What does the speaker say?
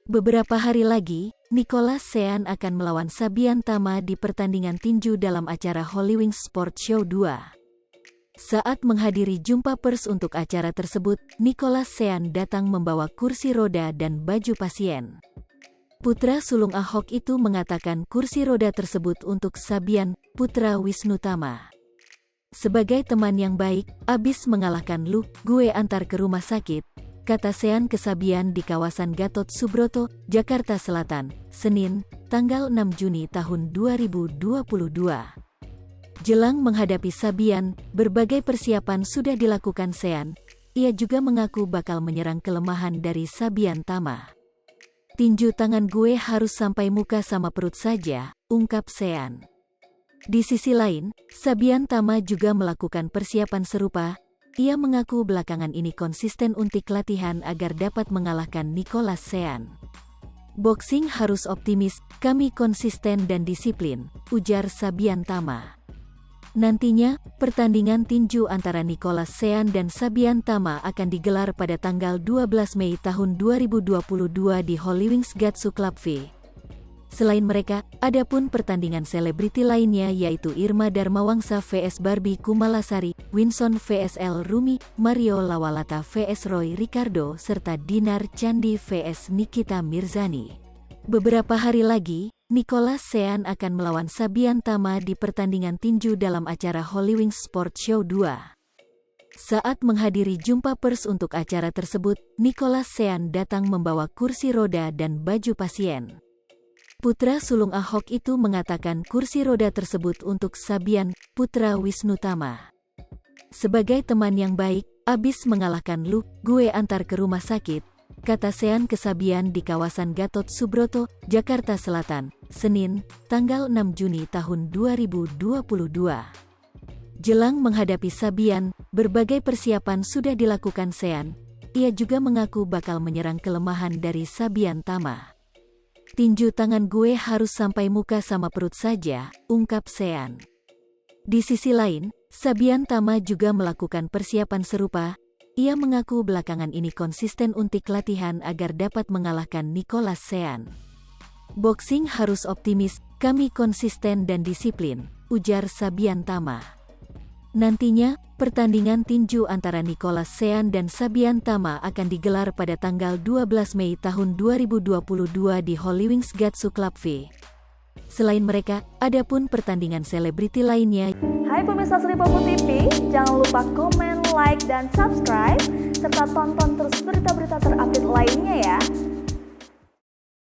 Beberapa hari lagi, Nicholas Sean akan melawan Sabian Tama di pertandingan tinju dalam acara Hollywings Sport Show 2. Saat menghadiri jumpa pers untuk acara tersebut, Nicholas Sean datang membawa kursi roda dan baju pasien. Putra sulung Ahok itu mengatakan kursi roda tersebut untuk Sabian, putra Wisnu Tama. Sebagai teman yang baik, abis mengalahkan lu, gue antar ke rumah sakit, kata Sean ke Sabian di kawasan Gatot Subroto, Jakarta Selatan, Senin, tanggal 6 Juni tahun 2022. Jelang menghadapi Sabian, berbagai persiapan sudah dilakukan Sean. Ia juga mengaku bakal menyerang kelemahan dari Sabian Tama. Tinju tangan gue harus sampai muka sama perut saja, ungkap Sean. Di sisi lain, Sabian Tama juga melakukan persiapan serupa. Ia mengaku belakangan ini konsisten untuk latihan agar dapat mengalahkan Nicholas Sean. Boxing harus optimis, kami konsisten dan disiplin, ujar Sabian Tama. Nantinya, pertandingan tinju antara Nicholas Sean dan Sabian Tama akan digelar pada tanggal 12 Mei tahun 2022 di Hollywings Gatsu Club V. Selain mereka, ada pun pertandingan selebriti lainnya yaitu Irma Darmawangsa vs Barbie Kumalasari, Winson vs El Rumi, Mario Lawalata vs Roy Ricardo, serta Dinar Candi vs Nikita Mirzani. Beberapa hari lagi, Nicholas Sean akan melawan Sabian Tama di pertandingan tinju dalam acara Hollywings Sport Show 2. Saat menghadiri jumpa pers untuk acara tersebut, Nicholas Sean datang membawa kursi roda dan baju pasien. Putra sulung Ahok itu mengatakan kursi roda tersebut untuk Sabian, putra Wisnu Tama. Sebagai teman yang baik, abis mengalahkan lu, gue antar ke rumah sakit, kata Sean ke Sabian di kawasan Gatot Subroto, Jakarta Selatan, Senin, tanggal 6 Juni tahun 2022. Jelang menghadapi Sabian, berbagai persiapan sudah dilakukan Sean. Ia juga mengaku bakal menyerang kelemahan dari Sabian Tama. Tinju tangan gue harus sampai muka sama perut saja, ungkap Sean. Di sisi lain, Sabian Tama juga melakukan persiapan serupa. Ia mengaku belakangan ini konsisten untuk latihan agar dapat mengalahkan Nicholas Sean. Boxing harus optimis, kami konsisten dan disiplin, ujar Sabian Tama. Nantinya, pertandingan tinju antara Nicholas Sean dan Sabian Tama akan digelar pada tanggal 12 Mei tahun 2022 di Hollywings Gatsu Club V. Selain mereka, ada pun pertandingan selebriti lainnya. Hai pemirsa Sri Popo TV, jangan lupa komen, like, dan subscribe, serta tonton terus berita-berita terupdate lainnya ya.